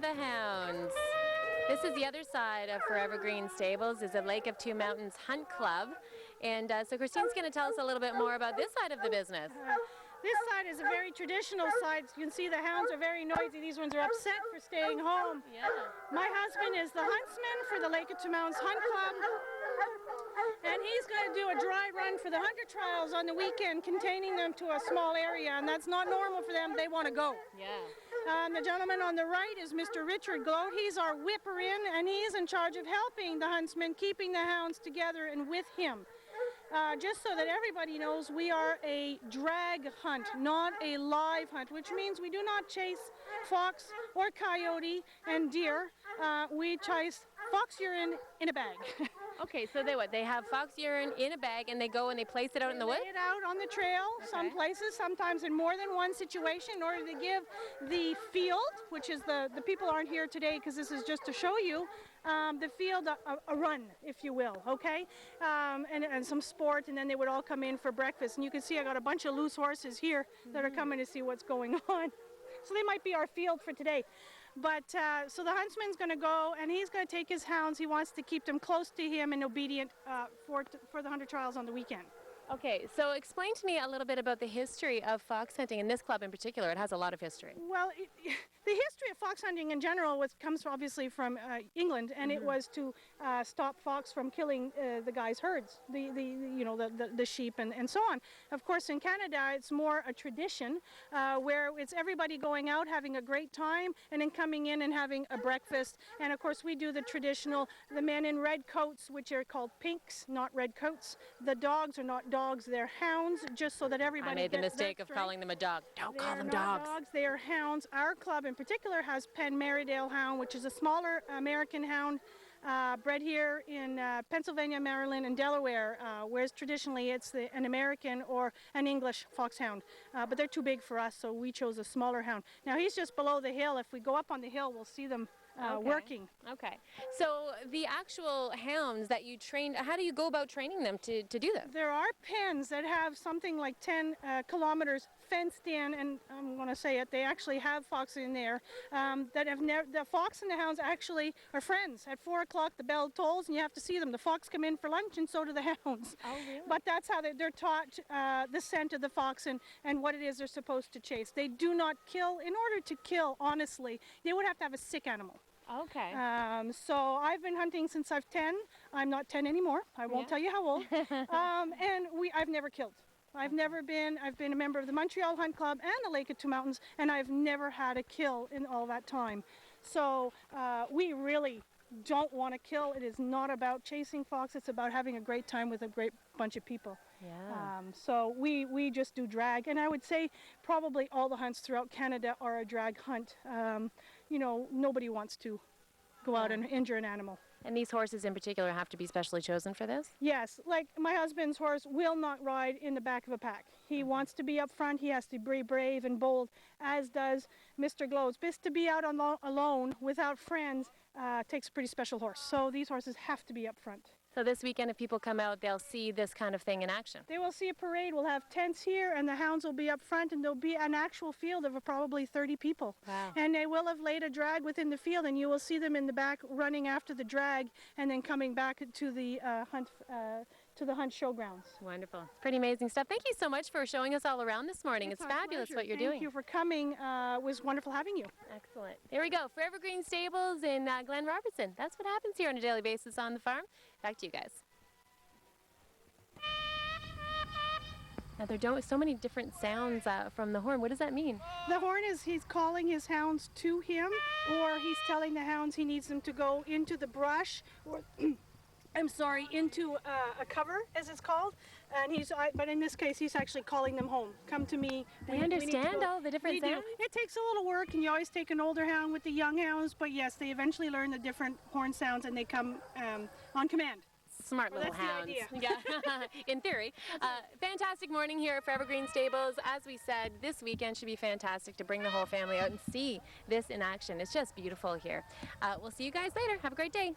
around the hounds. This is the other side of Forever Green Stables, is a Lake of Two Mountains Hunt Club. And so Christine's going to tell us a little bit more about this side of the business. This side is a very traditional side. You can see the hounds are very noisy. These ones are upset for staying home. Yeah. My husband is the huntsman for the Lake of Two Mountains Hunt Club. And he's going to do a dry run for the hunter trials on the weekend, containing them to a small area. And that's not normal for them. They want to go. Yeah. The gentleman on the right is Mr. Richard Gloat. He's our whipper-in, and he's in charge of helping the huntsman, keeping the hounds together and with him. Just so that everybody knows, we are a drag hunt, not a live hunt, which means we do not chase fox or coyote and deer. We chase fox urine in a bag. Okay, so they have fox urine in a bag and they go and they place it out in the woods? Lay it out on the trail, some places, sometimes in more than one situation, in order to give the field, which is the people aren't here today because this is just to show you, the field a run, if you will, okay? And some sport, and then they would all come in for breakfast. And you can see I got a bunch of loose horses here that are coming to see what's going on. So they might be our field for today. But so the huntsman's going to go, and he's going to take his hounds. He wants to keep them close to him and obedient for the hunter trials on the weekend. Okay, so explain to me a little bit about the history of fox hunting in this club in particular. It has a lot of history. Well, the history of fox hunting in general comes obviously from England, and it was to stop fox from killing the guys' herds, the sheep and so on. Of course, in Canada, it's more a tradition where it's everybody going out, having a great time, and then coming in and having a breakfast. And of course, we do the traditional, the men in red coats, which are called pinks, not red coats. The dogs are not dogs, they're hounds, just so that everybody I made the gets mistake that of straight. calling them a dog. Don't call them not dogs. They are hounds. Our club in particular has Penn Merrydale Hound, which is a smaller American hound bred here in Pennsylvania, Maryland, and Delaware, whereas traditionally it's an American or an English foxhound. But they're too big for us, so we chose a smaller hound. Now he's just below the hill. If we go up on the hill, we'll see them working. Okay. So the actual hounds that you train, how do you go about training them to do this? There are pens that have something like 10 kilometers fenced in, and I'm going to say it, they actually have fox in there that have never, the fox and the hounds actually are friends. At 4 o'clock the bell tolls and you have to see them. The fox come in for lunch and so do the hounds. Oh, really? But that's how they're taught the scent of the fox and what it is they're supposed to chase. They do not kill. In order to kill, honestly, they would have to have a sick animal. Okay. So I've been hunting since I've 10. I'm not 10 anymore. I won't tell you how old. And I've never killed. I've been a member of the Montreal Hunt Club and the Lake of Two Mountains, and I've never had a kill in all that time. So we really don't want to kill. It is not about chasing fox. It's about having a great time with a great bunch of people. Yeah. So we just do drag, and I would say probably all the hunts throughout Canada are a drag hunt. Nobody wants to go out and injure an animal. And these horses in particular have to be specially chosen for this? Yes, like my husband's horse will not ride in the back of a pack. He wants to be up front. He has to be brave and bold, as does Mr. Gloat's. Just to be out alone without friends takes a pretty special horse. So these horses have to be up front. So this weekend, if people come out, they'll see this kind of thing in action? They will see a parade. We'll have tents here, and the hounds will be up front, and there'll be an actual field of probably 30 people. Wow. And they will have laid a drag within the field, and you will see them in the back running after the drag and then coming back to the hunt showgrounds. Wonderful. It's pretty amazing stuff. Thank you so much for showing us all around this morning. It's fabulous what you're doing. Thank you for coming. It was wonderful having you. Excellent. There we go. Forever Green Stables in Glen Robertson. That's what happens here on a daily basis on the farm. Back to you guys. Now there are so many different sounds from the horn. What does that mean? The horn is he's calling his hounds to him, or he's telling the hounds he needs them to go into the brush, or into a cover, as it's called. And but in this case, he's actually calling them home. Come to me. They understand all the different sounds? It takes a little work, and you always take an older hound with the young hounds, but yes, they eventually learn the different horn sounds, and they come on command. Smart little hounds. That's the idea. Yeah, in theory. Fantastic morning here at Forever Green Stables. As we said, this weekend should be fantastic to bring the whole family out and see this in action. It's just beautiful here. We'll see you guys later. Have a great day.